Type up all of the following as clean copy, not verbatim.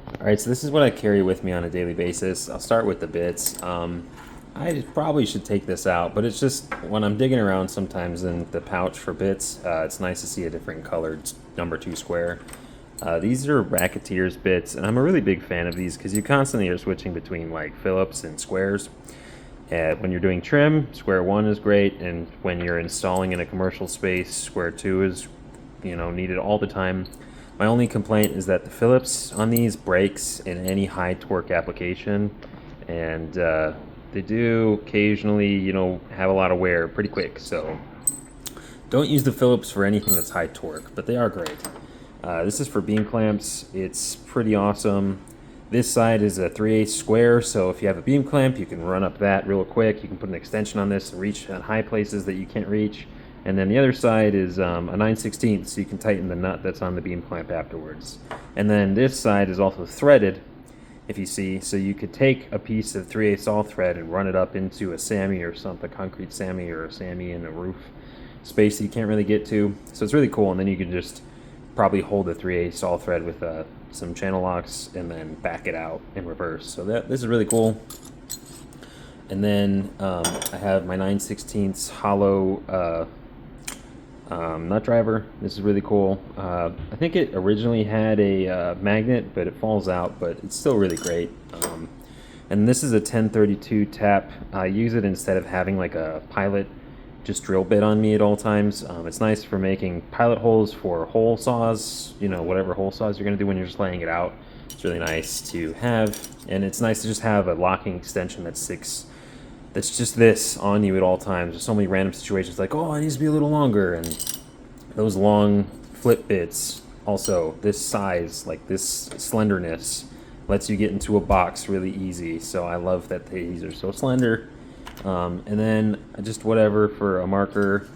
All right, so this is what I carry with me on a daily basis. I'll start with the bits. I probably should take this out, but it's just when I'm digging around sometimes in the pouch for bits, it's nice to see a different colored number 2 square. These are Racketeer's bits, and I'm a really big fan of these because you constantly are switching between like Phillips and squares. When you're doing trim, square 1 is great, and when you're installing in a commercial space, square 2 is, needed all the time. My only complaint is that the Phillips on these breaks in any high torque application, and they do occasionally, have a lot of wear pretty quick. So don't use the Phillips for anything that's high torque, but they are great. This is for beam clamps. It's pretty awesome. This side is a 3/8 square, so if you have a beam clamp, you can run up that real quick. You can put an extension on this to reach on high places that you can't reach. And then the other side is a 9/16, so you can tighten the nut that's on the beam clamp afterwards. And then this side is also threaded, if you see, so you could take a piece of 3/8 all thread and run it up into a SAMI or something, a concrete SAMI or a SAMI in a roof space that you can't really get to. So it's really cool, and then you can just probably hold the 3/8 all thread with some channel locks and then back it out in reverse. So this is really cool. And then I have my 9/16 hollow nut driver. This is really cool. I think it originally had a magnet, but it falls out, but it's still really great. And this is a 1032 tap. I use it instead of having like a pilot just drill bit on me at all times. It's nice for making pilot holes for hole saws, whatever hole saws you're going to do when you're just laying it out. It's really nice to have, and it's nice to just have a locking extension that's just this on you at all times. There's so many random situations like, oh, it needs to be a little longer, and those long flip bits, also this size, like this slenderness, lets you get into a box really easy. So I love that these are so slender. And then just whatever for a marker.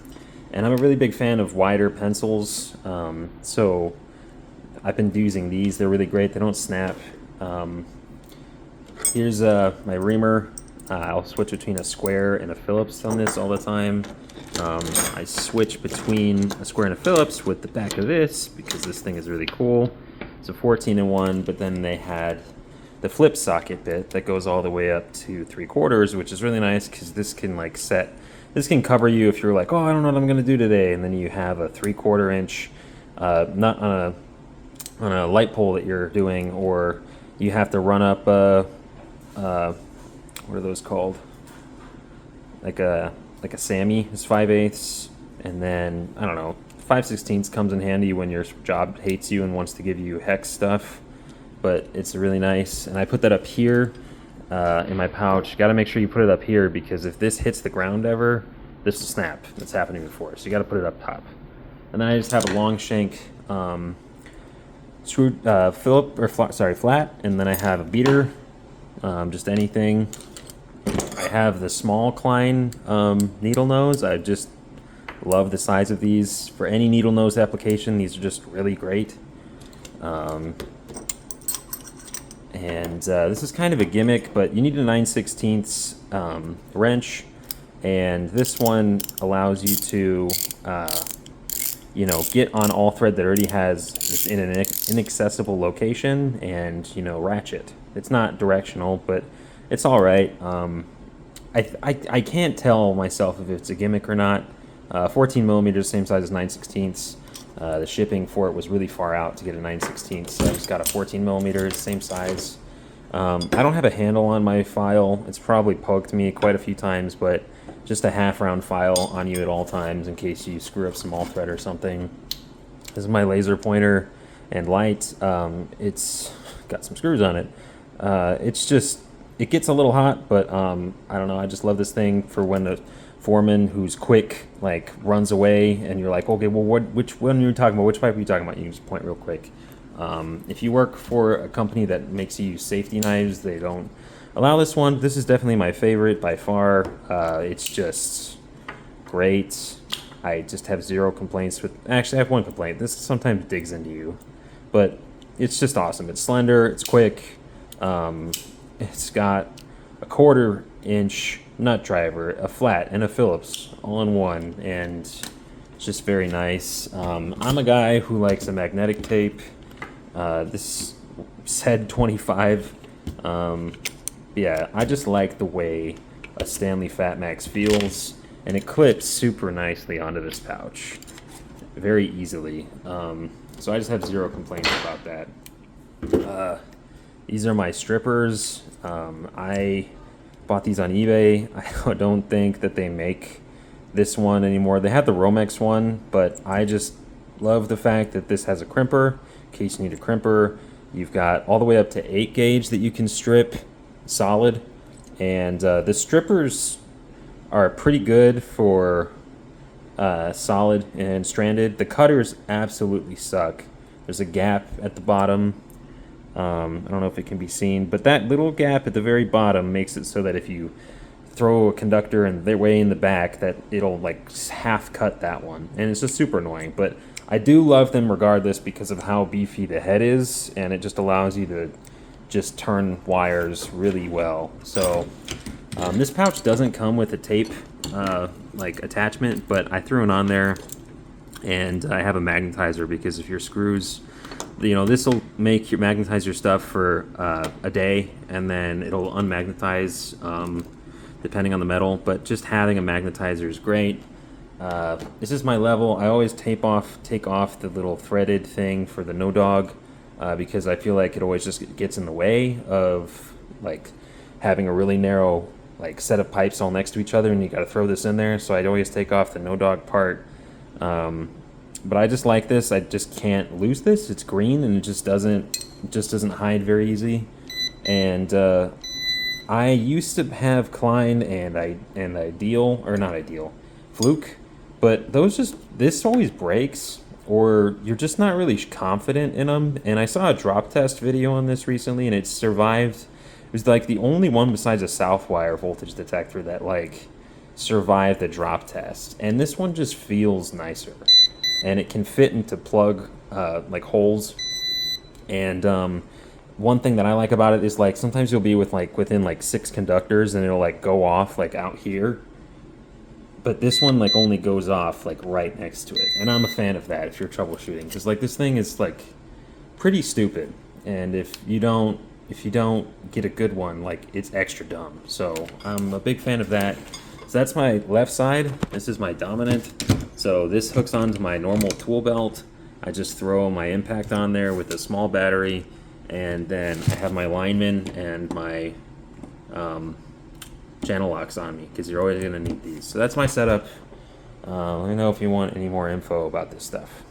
And I'm a really big fan of wider pencils. So I've been using these. They're really great. They don't snap. Here's my reamer. I'll switch between a square and a Phillips on this all the time. I switch between a square and a Phillips with the back of this because this thing is really cool. It's a 14-in-1, but then they had the flip socket bit that goes all the way up to 3/4, which is really nice because this can this can cover you if you're like, oh, I don't know what I'm gonna do today, and then you have a 3/4 inch nut on a light pole that you're doing, or you have to run up what are those called? Like a SAMI is 5/8, and then I don't know, 5/16 comes in handy when your job hates you and wants to give you hex stuff. But it's really nice, and I put that up here in my pouch. Got to make sure you put it up here because if this hits the ground ever, this will snap. That's happened before, so you got to put it up top. And then I just have a long shank screw flat, and then I have a beater, just anything. I have the small Klein needle nose. I just love the size of these for any needle nose application. These are just really great. And this is kind of a gimmick, but you need a 9/16 wrench, and this one allows you to, get on all thread that already has it's in an inaccessible location and ratchet. It's not directional, but it's all right. I can't tell myself if it's a gimmick or not. 14 millimeters, same size as 9/16. The shipping for it was really far out to get a 9/16, so I just got a 14 millimeters, same size. I don't have a handle on my file. It's probably poked me quite a few times, but just a half round file on you at all times in case you screw up some all thread or something. This is my laser pointer and light. It's got some screws on it. It gets a little hot, but I don't know. I just love this thing for when the foreman who's quick runs away and you're like, okay, well, which one are you talking about? Which pipe are you talking about? You can just point real quick. If you work for a company that makes you use safety knives, they don't allow this one. This is definitely my favorite by far. It's just great. I just have zero complaints with. Actually, I have one complaint. This sometimes digs into you, but it's just awesome. It's slender. It's quick. It's got a 1/4 inch nut driver, a flat, and a Phillips all in one, and it's just very nice. I'm a guy who likes a magnetic tape. This said 25. Yeah, I just like the way a Stanley Fat Max feels, and it clips super nicely onto this pouch, very easily. So I just have zero complaints about that. These are my strippers. I bought these on eBay. I don't think that they make this one anymore. They have the Romex one, but I just love the fact that this has a crimper in case you need a crimper. You've got all the way up to 8 gauge that you can strip solid, and the strippers are pretty good for solid and stranded. The cutters absolutely suck. There's a gap at the bottom. I don't know if it can be seen, but that little gap at the very bottom makes it so that if you throw a conductor and they're way in the back, that it'll like half cut that one, and it's just super annoying. But I do love them regardless because of how beefy the head is, and it just allows you to just turn wires really well. So this pouch doesn't come with a tape like attachment, but I threw it on there, and I have a magnetizer because if your screws, this will make your magnetize your stuff for a day, and then it'll unmagnetize depending on the metal. But just having a magnetizer is great. This is my level. I always take off the little threaded thing for the no dog because I feel like it always just gets in the way of like having a really narrow like set of pipes all next to each other, and you got to throw this in there. So I'd always take off the no dog part. But I just like this. I just can't lose this. It's green and it just doesn't hide very easy. And I used to have Klein and Ideal, or not Ideal, Fluke, but this always breaks, or you're just not really confident in them. And I saw a drop test video on this recently, and it survived. It was like the only one besides a Southwire voltage detector that like survived the drop test. And this one just feels nicer, and it can fit into plug like holes. And one thing that I like about it is like sometimes you'll be within like 6 conductors and it'll like go off like out here, but this one like only goes off like right next to it, and I'm a fan of that if you're troubleshooting, because like this thing is like pretty stupid, and if you don't get a good one, like it's extra dumb. So I'm a big fan of that. So that's my left side. This is my dominant. So this hooks onto my normal tool belt. I just throw my impact on there with a small battery, and then I have my lineman and my channel locks on me, because you're always going to need these. So that's my setup. Let me know if you want any more info about this stuff.